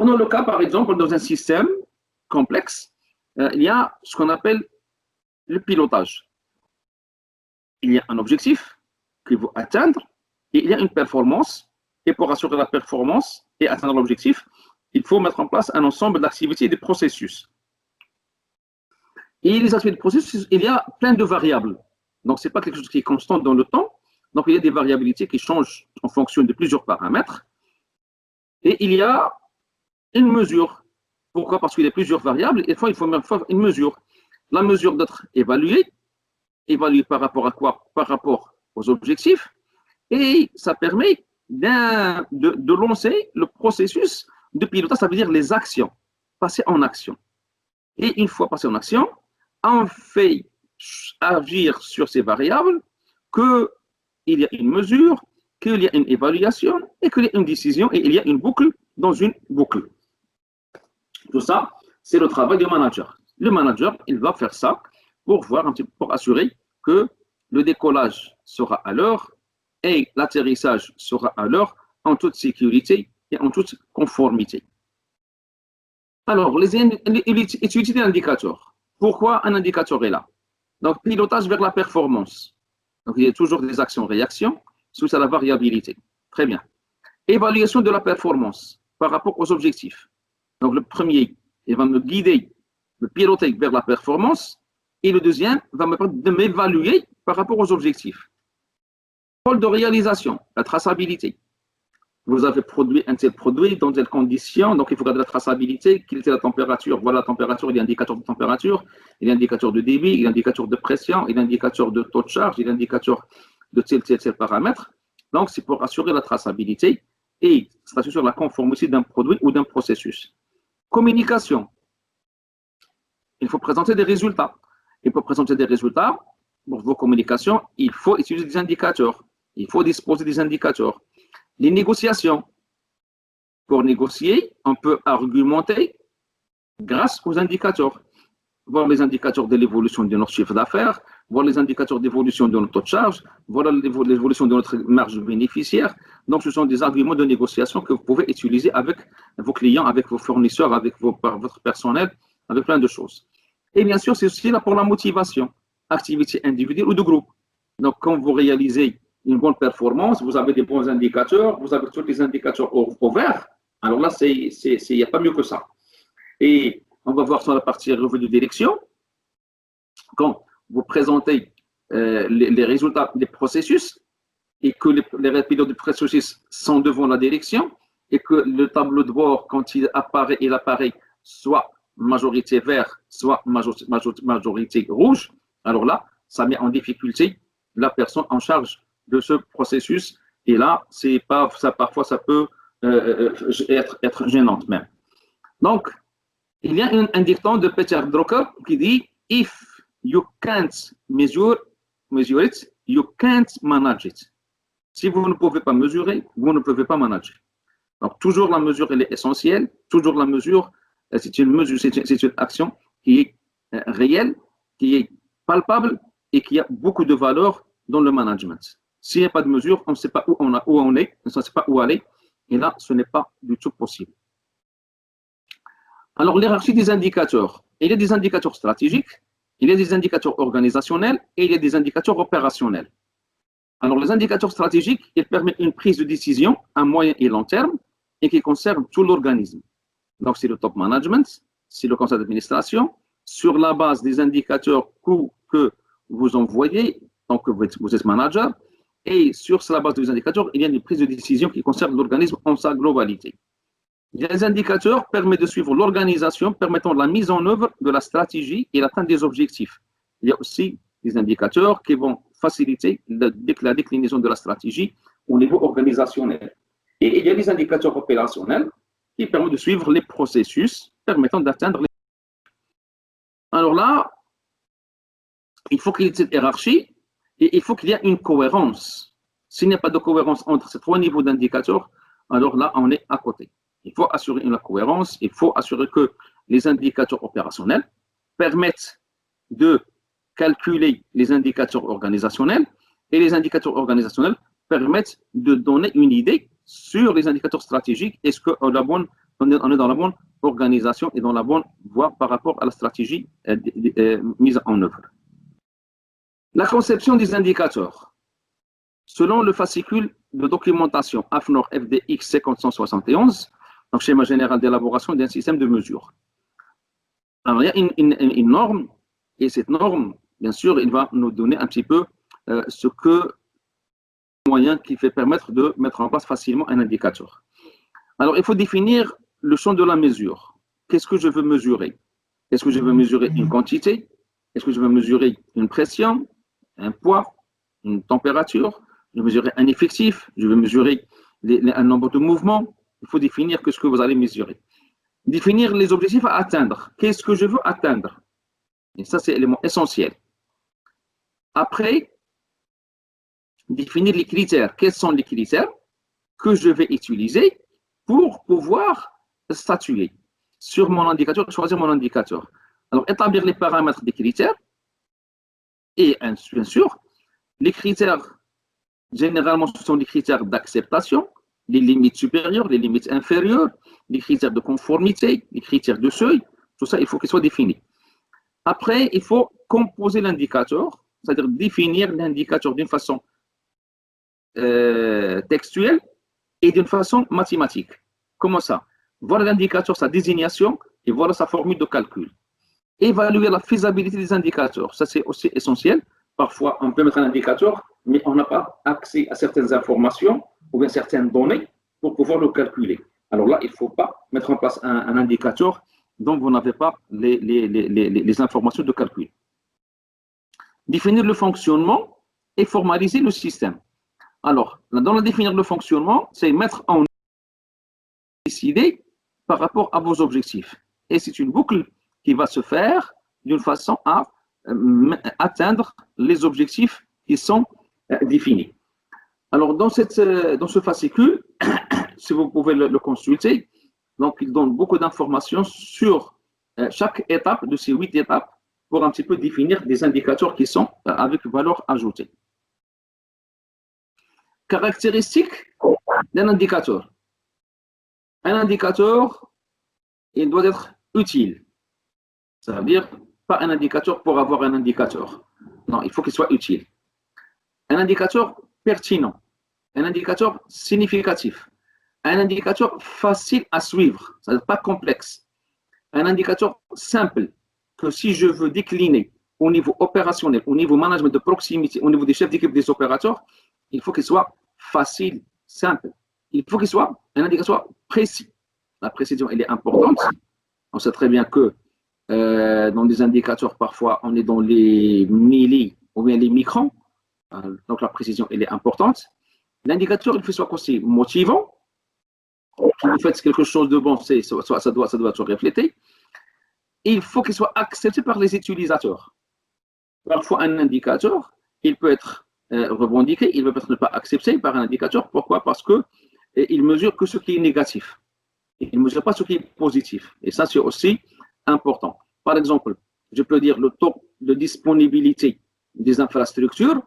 Prenons le cas, par exemple, dans un système complexe, il y a ce qu'on appelle le pilotage. Il y a un objectif qu'il faut atteindre et il y a une performance. Et pour assurer la performance et atteindre l'objectif, il faut mettre en place un ensemble d'activités et de processus. Et les activités de processus, il y a plein de variables. Donc, ce n'est pas quelque chose qui est constant dans le temps. Donc, il y a des variabilités qui changent en fonction de plusieurs paramètres. Et il y a une mesure. Pourquoi? Parce qu'il y a plusieurs variables. Et il faut même faire une mesure. La mesure d'être évaluée par rapport à quoi? Par rapport aux objectifs. Et ça permet de lancer le processus de pilotage, ça veut dire les actions, passer en action. Et une fois passé en action, on fait agir sur ces variables qu'il y a une mesure, qu'il y a une évaluation et qu'il y a une décision et il y a une boucle dans une boucle. Tout ça, c'est le travail du manager. Le manager, il va faire ça pour assurer que le décollage sera à l'heure et l'atterrissage sera à l'heure en toute sécurité et en toute conformité. Alors, utilité d'indicateurs. Pourquoi un indicateur est là? Donc, pilotage vers la performance. Donc, il y a toujours des actions-réactions suite à la variabilité. Très bien. Évaluation de la performance par rapport aux objectifs. Donc, le premier, il va me guider, me piloter vers la performance. Et le deuxième va me permettre de m'évaluer par rapport aux objectifs. Rôle de réalisation, la traçabilité. Vous avez produit un tel produit dans telles conditions, donc il faut garder la traçabilité. Quelle était la température? Voilà la température, il y a un indicateur de température, il y a un indicateur de débit, il y a un indicateur de pression, il y a un indicateur de taux de charge, il y a un indicateur de tel paramètre. Donc, c'est pour assurer la traçabilité et s'assurer la conformité d'un produit ou d'un processus. Communication. Il faut présenter des résultats. Et pour présenter des résultats, pour vos communications, il faut utiliser des indicateurs. Il faut disposer des indicateurs. Les négociations. Pour négocier, on peut argumenter grâce aux indicateurs. Voir les indicateurs de l'évolution de notre chiffre d'affaires, voir les indicateurs d'évolution de notre taux de charge, voir l'évolution de notre marge bénéficiaire. Donc, ce sont des arguments de négociation que vous pouvez utiliser avec vos clients, avec vos fournisseurs, avec votre personnel, avec plein de choses. Et bien sûr, c'est aussi là pour la motivation, activité individuelle ou de groupe. Donc, quand vous réalisez une bonne performance, vous avez des bons indicateurs, vous avez tous les indicateurs au vert. Alors là, il n'y a pas mieux que ça. Et on va voir sur la partie revue de direction. Quand vous présentez les résultats des processus et que les pilotes du processus sont devant la direction et que le tableau de bord, quand il apparaît soit majorité vert, soit majorité rouge, alors là, ça met en difficulté la personne en charge de ce processus. Et là, parfois, ça peut être gênant même. Donc, il y a un dicton de Peter Drucker qui dit « If you can't measure it, you can't manage it ». Si vous ne pouvez pas mesurer, vous ne pouvez pas manager. Donc, toujours la mesure, elle est essentielle. Toujours la mesure, c'est une action qui est réelle, qui est palpable et qui a beaucoup de valeur dans le management. S'il n'y a pas de mesure, on ne sait pas où on est, on ne sait pas où aller. Et là, ce n'est pas du tout possible. Alors, l'hierarchie des indicateurs. Il y a des indicateurs stratégiques, il y a des indicateurs organisationnels et il y a des indicateurs opérationnels. Alors, les indicateurs stratégiques, ils permettent une prise de décision à moyen et long terme et qui concerne tout l'organisme. Donc, c'est le top management, c'est le conseil d'administration, sur la base des indicateurs que vous envoyez, donc vous êtes manager, et sur la base des indicateurs, il y a une prise de décision qui concerne l'organisme en sa globalité. Les indicateurs permettent de suivre l'organisation, permettant la mise en œuvre de la stratégie et l'atteinte des objectifs. Il y a aussi des indicateurs qui vont faciliter la déclinaison de la stratégie au niveau organisationnel. Et il y a des indicateurs opérationnels qui permettent de suivre les processus permettant d'atteindre les objectifs. Alors là, il faut qu'il y ait cette hiérarchie et il faut qu'il y ait une cohérence. S'il n'y a pas de cohérence entre ces trois niveaux d'indicateurs, alors là, on est à côté. Il faut assurer une cohérence, il faut assurer que les indicateurs opérationnels permettent de calculer les indicateurs organisationnels et les indicateurs organisationnels permettent de donner une idée sur les indicateurs stratégiques. Est-ce que la bonne on est dans la bonne organisation et dans la bonne voie par rapport à la stratégie mise en œuvre. La conception des indicateurs. Selon le fascicule de documentation AFNOR FDX 5171, donc schéma général d'élaboration d'un système de mesure. Alors, il y a une norme, et cette norme, bien sûr, il va nous donner un petit peu ce que moyen qui fait permettre de mettre en place facilement un indicateur. Alors, il faut définir le champ de la mesure. Qu'est-ce que je veux mesurer? Est-ce que je veux mesurer une quantité? Est-ce que je veux mesurer une pression, un poids, une température? Je veux mesurer un effectif? Je veux mesurer un nombre de mouvements? Il faut définir ce que vous allez mesurer. Définir les objectifs à atteindre. Qu'est-ce que je veux atteindre? Et ça, c'est l'élément essentiel. Après, définir les critères. Quels sont les critères que je vais utiliser pour pouvoir statuer sur mon indicateur, choisir mon indicateur. Alors, établir les paramètres des critères et, bien sûr, les critères, généralement, ce sont les critères d'acceptation, les limites supérieures, les limites inférieures, les critères de conformité, les critères de seuil, tout ça, il faut qu'ils soient définis. Après, il faut composer l'indicateur, c'est-à-dire définir l'indicateur d'une façon textuelle et d'une façon mathématique. Comment ça? Voilà l'indicateur, sa désignation, et voilà sa formule de calcul. Évaluer la faisabilité des indicateurs, ça c'est aussi essentiel. Parfois, on peut mettre un indicateur, mais on n'a pas accès à certaines informations ou bien certaines données pour pouvoir le calculer. Alors là, il ne faut pas mettre en place un indicateur dont vous n'avez pas les informations de calcul. Définir le fonctionnement et formaliser le système. Alors, dans le définir le fonctionnement, c'est mettre en décider par rapport à vos objectifs. Et c'est une boucle qui va se faire d'une façon à atteindre les objectifs qui sont définis. Alors, dans ce fascicule, si vous pouvez le consulter, donc il donne beaucoup d'informations sur chaque étape de ces 8 étapes pour un petit peu définir des indicateurs qui sont avec valeur ajoutée. Caractéristiques d'un indicateur. Un indicateur, il doit être utile. Ça veut dire pas un indicateur pour avoir un indicateur. Non, il faut qu'il soit utile. Un indicateur pertinent. Un indicateur significatif. Un indicateur facile à suivre, c'est-à-dire pas complexe. Un indicateur simple, que si je veux décliner au niveau opérationnel, au niveau management de proximité, au niveau des chefs d'équipe des opérateurs, il faut qu'il soit facile, simple. Il faut qu'il soit un indicateur précis. La précision, elle est importante. On sait très bien que dans des indicateurs, parfois, on est dans les millis ou bien les microns. Donc, la précision, elle est importante. L'indicateur, il faut qu'il soit aussi motivant. Si vous faites quelque chose de bon, ça doit se refléter. Il faut qu'il soit accepté par les utilisateurs. Parfois, un indicateur, il peut être revendiqué, il peut être ne pas accepté par un indicateur. Pourquoi? Parce qu'il mesure que ce qui est négatif. Il ne mesure pas ce qui est positif. Et ça, c'est aussi important. Par exemple, je peux dire le taux de disponibilité des infrastructures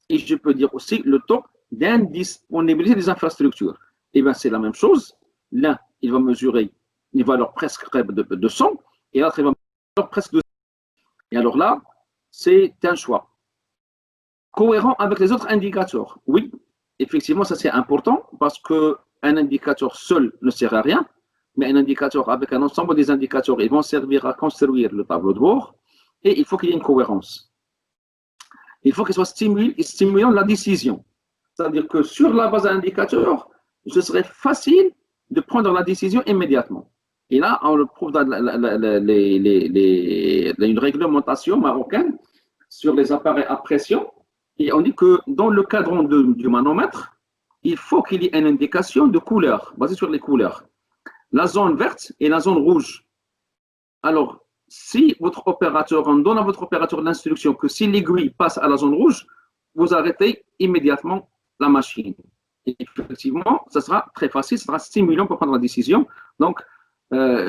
et je peux dire aussi le taux d'indisponibilité des infrastructures. Et bien, c'est la même chose. L'un, il va mesurer une valeur presque de 100 et l'autre, il va mesurer presque de 100. Et alors là, c'est un choix. Cohérent avec les autres indicateurs. Oui, effectivement, ça c'est important parce qu'un indicateur seul ne sert à rien, mais un indicateur avec un ensemble des indicateurs, ils vont servir à construire le tableau de bord et il faut qu'il y ait une cohérence. Il faut qu'il soit stimulant la décision. C'est-à-dire que sur la base d'un indicateur, ce serait facile de prendre la décision immédiatement. Et là, on le prouve dans une réglementation marocaine sur les appareils à pression. Et on dit que dans le cadran du manomètre, il faut qu'il y ait une indication de couleur, basée sur les couleurs. La zone verte et la zone rouge. Alors, si votre opérateur, on donne à votre opérateur l'instruction que si l'aiguille passe à la zone rouge, vous arrêtez immédiatement la machine. Et effectivement, ça sera très facile, ça sera stimulant pour prendre la décision. Donc,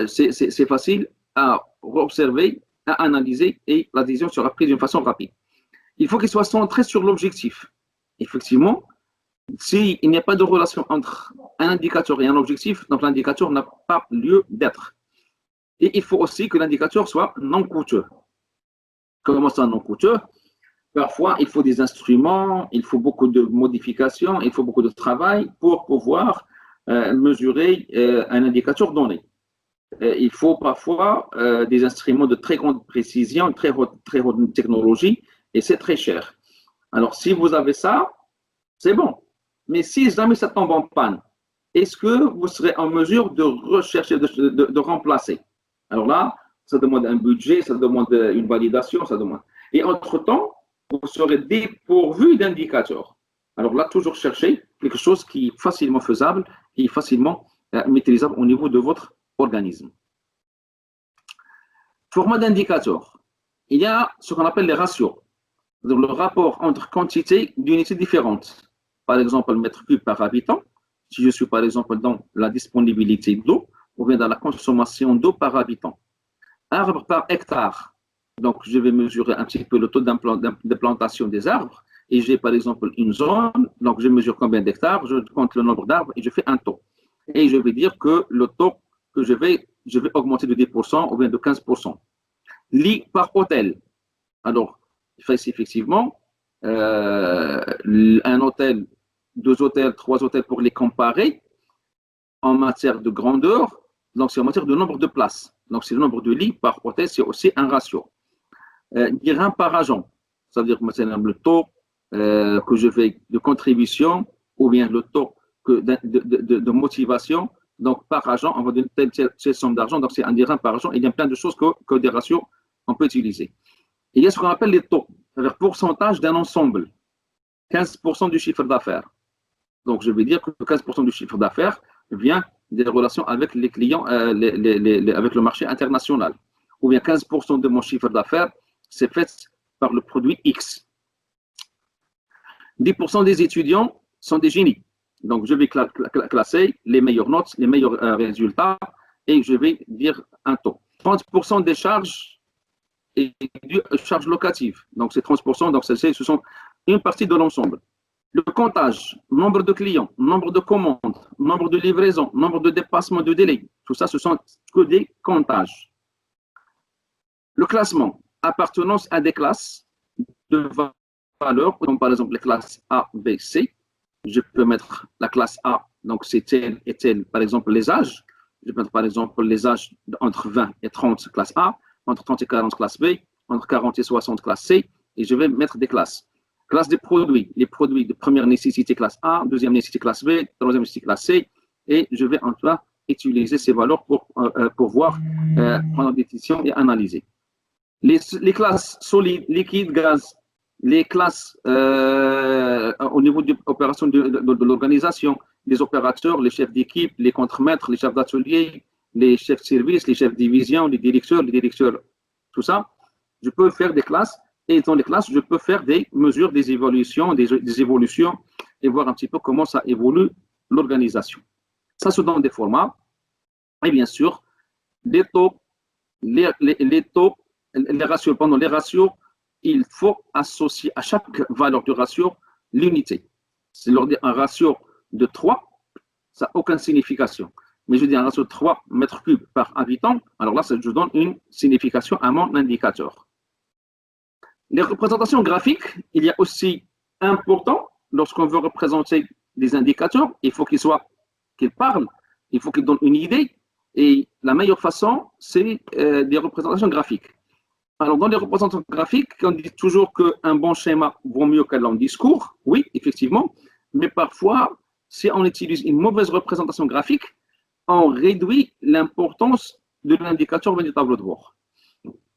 c'est facile à observer, à analyser et la décision sera prise d'une façon rapide. Il faut qu'il soit centré sur l'objectif. Effectivement, s'il n'y a pas de relation entre un indicateur et un objectif, donc l'indicateur n'a pas lieu d'être. Et il faut aussi que l'indicateur soit non coûteux. Comment ça, non coûteux? Parfois, il faut des instruments, il faut beaucoup de modifications, il faut beaucoup de travail pour pouvoir mesurer un indicateur donné. Il faut parfois des instruments de très grande précision, très haute technologie, et c'est très cher. Alors, si vous avez ça, c'est bon. Mais si jamais ça tombe en panne, est-ce que vous serez en mesure de rechercher, de remplacer? Alors là, ça demande un budget, ça demande une validation, ça demande. Et entre-temps, vous serez dépourvu d'indicateurs. Alors là, toujours chercher quelque chose qui est facilement faisable, qui est facilement maîtrisable au niveau de votre organisme. Format d'indicateur. Il y a ce qu'on appelle les ratios. Donc, le rapport entre quantité d'unités différentes. Par exemple, le mètre cube par habitant. Si je suis par exemple dans la disponibilité d'eau ou bien dans la consommation d'eau par habitant. Arbre par hectare. Donc, je vais mesurer un petit peu le taux d'implantation des arbres. Et j'ai par exemple une zone, donc je mesure combien d'hectares, je compte le nombre d'arbres et je fais un taux. Et je vais dire que le taux que je vais augmenter de 10% ou bien de 15%. Lit par hôtel. Alors, effectivement, un hôtel, 2 hôtels, 3 hôtels pour les comparer en matière de grandeur, donc c'est en matière de nombre de places. Donc, c'est le nombre de lits par hôtel, c'est aussi un ratio. Dirham par agent, c'est-à-dire le taux que je vais de contribution ou bien le taux de motivation. Donc, par agent, on va donner telle somme d'argent. Donc, c'est un dirham par agent. Il y a plein de choses que des ratios on peut utiliser. Il y a ce qu'on appelle les taux, c'est-à-dire pourcentage d'un ensemble. 15% du chiffre d'affaires. Donc, je vais dire que 15% du chiffre d'affaires vient des relations avec les clients, avec le marché international. Ou bien 15% de mon chiffre d'affaires, c'est fait par le produit X. 10% des étudiants sont des génies. Donc, je vais classer les meilleures notes, les meilleurs résultats, et je vais dire un taux. 30% des charges et charges locatives. Donc, c'est 30%, donc ce sont une partie de l'ensemble. Le comptage, nombre de clients, nombre de commandes, nombre de livraisons, nombre de dépassements de délai, tout ça, ce sont que des comptages. Le classement, appartenance à des classes de valeurs, comme par exemple les classes A, B, C. Je peux mettre la classe A, donc c'est tel et tel, par exemple les âges. Je peux mettre par exemple les âges entre 20 et 30, classe A, entre 30 et 40, classe B, entre 40 et 60, classe C, et je vais mettre des classes. Classe des produits, les produits de première nécessité, classe A, deuxième nécessité, classe B, troisième nécessité, classe C, et je vais en tout cas utiliser ces valeurs pour pouvoir prendre des décisions et analyser. Les classes solides, liquides, gaz, les classes au niveau de l'opération de l'organisation, les opérateurs, les chefs d'équipe, les contremaîtres, les chefs d'atelier, les chefs de service, les chefs de division, les directeurs, tout ça. Je peux faire des classes et dans les classes, je peux faire des mesures, des évolutions et voir un petit peu comment ça évolue l'organisation. Ça se donne des formats et bien sûr, les taux, les taux, les ratios, pendant les ratios, il faut associer à chaque valeur du ratio l'unité. Si l'on dit un ratio de 3, ça n'a aucune signification. Mais je dis un ratio de 3 mètres cubes par habitant, alors là, je donne une signification à mon indicateur. Les représentations graphiques, il y a aussi important, lorsqu'on veut représenter des indicateurs, il faut qu'ils parlent, il faut qu'ils donnent une idée, et la meilleure façon, c'est des représentations graphiques. Alors, dans les représentations graphiques, on dit toujours qu'un bon schéma vaut mieux qu'un long discours. Oui, effectivement. Mais parfois, si on utilise une mauvaise représentation graphique, on réduit l'importance de l'indicateur du tableau de bord.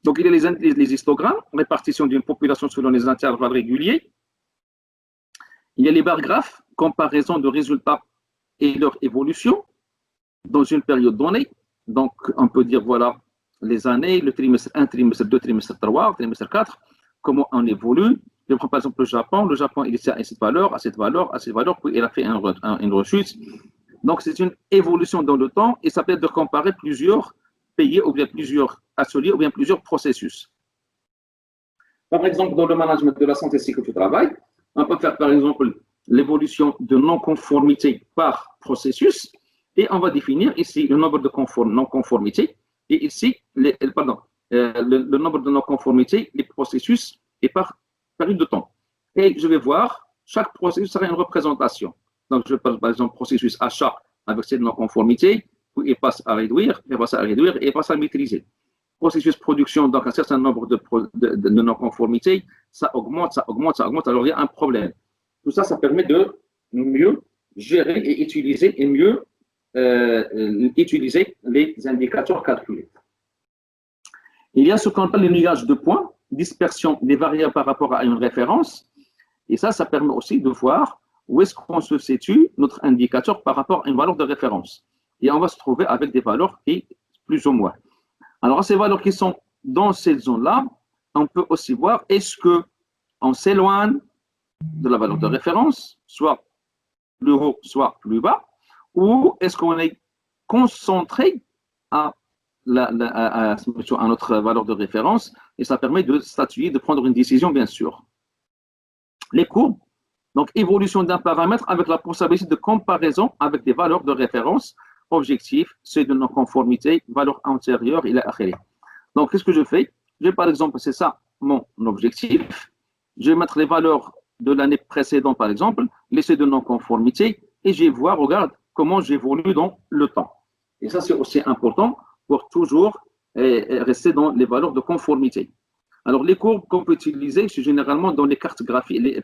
Donc, il y a les histogrammes, répartition d'une population selon les intervalles réguliers. Il y a les barres graphes, comparaison de résultats et leur évolution dans une période donnée. Donc, on peut dire, voilà, les années, le trimestre 1, trimestre 2, trimestre 3, trimestre 4, comment on évolue. Je prends par exemple le Japon, il est à cette valeur, à cette valeur, à cette valeur, puis il a fait une rechute. Donc c'est une évolution dans le temps et ça permet de comparer plusieurs pays ou bien plusieurs ateliers ou bien plusieurs processus. Par exemple, dans le management de la santé et sécurité du travail, on peut faire par exemple l'évolution de non-conformité par processus. Et on va définir ici le nombre de non-conformités et ici, le nombre de non-conformités, les processus et par période de temps. Et je vais voir, chaque processus sera une représentation. Donc, je parle par exemple processus achat avec cette non-conformité, puis il passe à réduire, il passe à réduire et il passe à maîtriser. Processus production, donc un certain nombre de non-conformités, ça augmente, ça augmente, ça augmente, alors il y a un problème. Tout ça, ça permet de mieux gérer et utiliser et mieux utiliser les indicateurs calculés. Il y a ce qu'on appelle le nuage de points, dispersion des variables par rapport à une référence. Et ça permet aussi de voir où est-ce qu'on se situe notre indicateur par rapport à une valeur de référence. Et on va se trouver avec des valeurs qui, plus ou moins. Alors, ces valeurs qui sont dans cette zone-là, on peut aussi voir est-ce qu'on s'éloigne de la valeur de référence, soit plus haut, soit plus bas, ou est-ce qu'on est concentré à notre valeur de référence, et ça permet de statuer, de prendre une décision, bien sûr. Les courbes, donc évolution d'un paramètre avec la possibilité de comparaison avec des valeurs de référence, objectifs, seuil de non-conformité, valeur antérieure, il est. Donc, qu'est-ce que je fais? Je vais, par exemple, c'est ça mon objectif. Je vais mettre les valeurs de l'année précédente, par exemple, les seuils de non-conformité, et je vais voir, regarde, comment j'évolue dans le temps. Et ça, c'est aussi important pour toujours rester dans les valeurs de conformité. Alors, les courbes qu'on peut utiliser, c'est généralement dans les cartes graphiques, les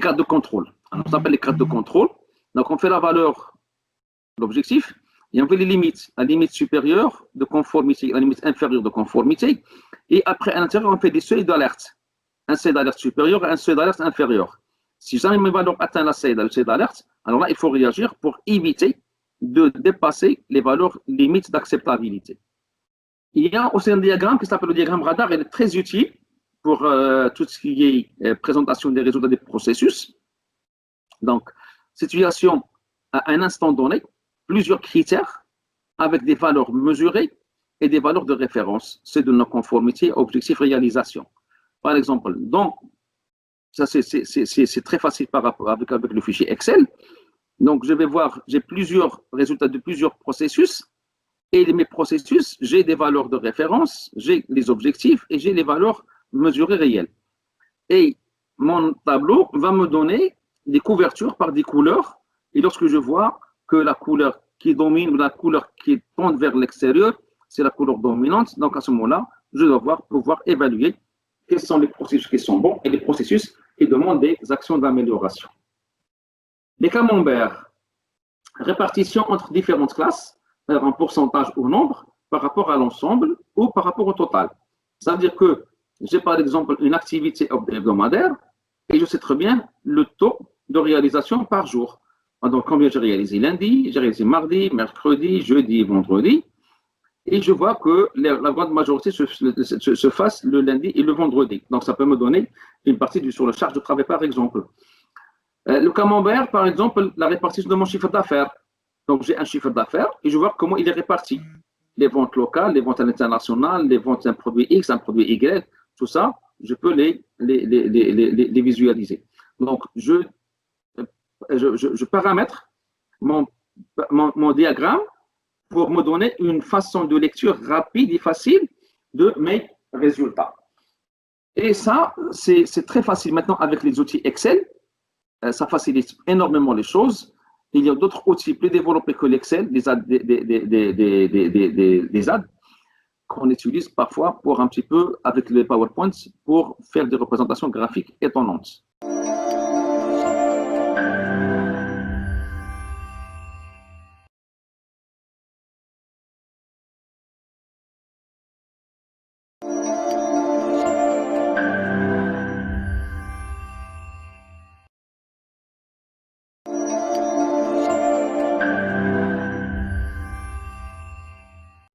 cartes de contrôle. Alors, ça s'appelle les cartes de contrôle. Donc, on fait la valeur, l'objectif, et on fait les limites, la limite supérieure de conformité, la limite inférieure de conformité. Et après, à l'intérieur, on fait des seuils d'alerte. Un seuil d'alerte supérieur et un seuil d'alerte inférieur. Si jamais mes valeurs atteignent le seuil d'alerte, alors là, il faut réagir pour éviter de dépasser les valeurs limites d'acceptabilité. Il y a aussi un diagramme qui s'appelle le diagramme radar. Il est très utile pour tout ce qui est présentation des résultats des processus. Donc, situation à un instant donné, plusieurs critères avec des valeurs mesurées et des valeurs de référence. C'est de nos conformités, objectifs, réalisation. Par exemple, donc, ça c'est très facile par rapport avec le fichier Excel. Donc, je vais voir, j'ai plusieurs résultats de plusieurs processus. Et mes processus, j'ai des valeurs de référence, j'ai les objectifs et j'ai les valeurs mesurées réelles. Et mon tableau va me donner des couvertures par des couleurs. Et lorsque je vois que la couleur qui domine ou la couleur qui tend vers l'extérieur, c'est la couleur dominante, donc à ce moment-là, je dois pouvoir évaluer quels sont les processus qui sont bons et les processus qui demandent des actions d'amélioration. Les camemberts, répartition entre différentes classes, en pourcentage ou nombre, par rapport à l'ensemble ou par rapport au total. Ça veut dire que j'ai par exemple une activité hebdomadaire et je sais très bien le taux de réalisation par jour. Donc, combien j'ai réalisé lundi, j'ai réalisé mardi, mercredi, jeudi, vendredi. Et je vois que la grande majorité se fasse le lundi et le vendredi. Donc, ça peut me donner une partie sur la charge de travail, par exemple. Le camembert, par exemple, la répartition de mon chiffre d'affaires. Donc, j'ai un chiffre d'affaires et je vois comment il est réparti. Les ventes locales, les ventes à l'international, les ventes d'un produit X, un produit Y, tout ça, je peux les visualiser. Donc, je paramètre mon diagramme pour me donner une façon de lecture rapide et facile de mes résultats. Et ça, c'est très facile maintenant avec les outils Excel. Ça facilite énormément les choses. Il y a d'autres outils plus développés que l'Excel, des ads qu'on utilise parfois pour un petit peu avec les PowerPoints pour faire des représentations graphiques étonnantes.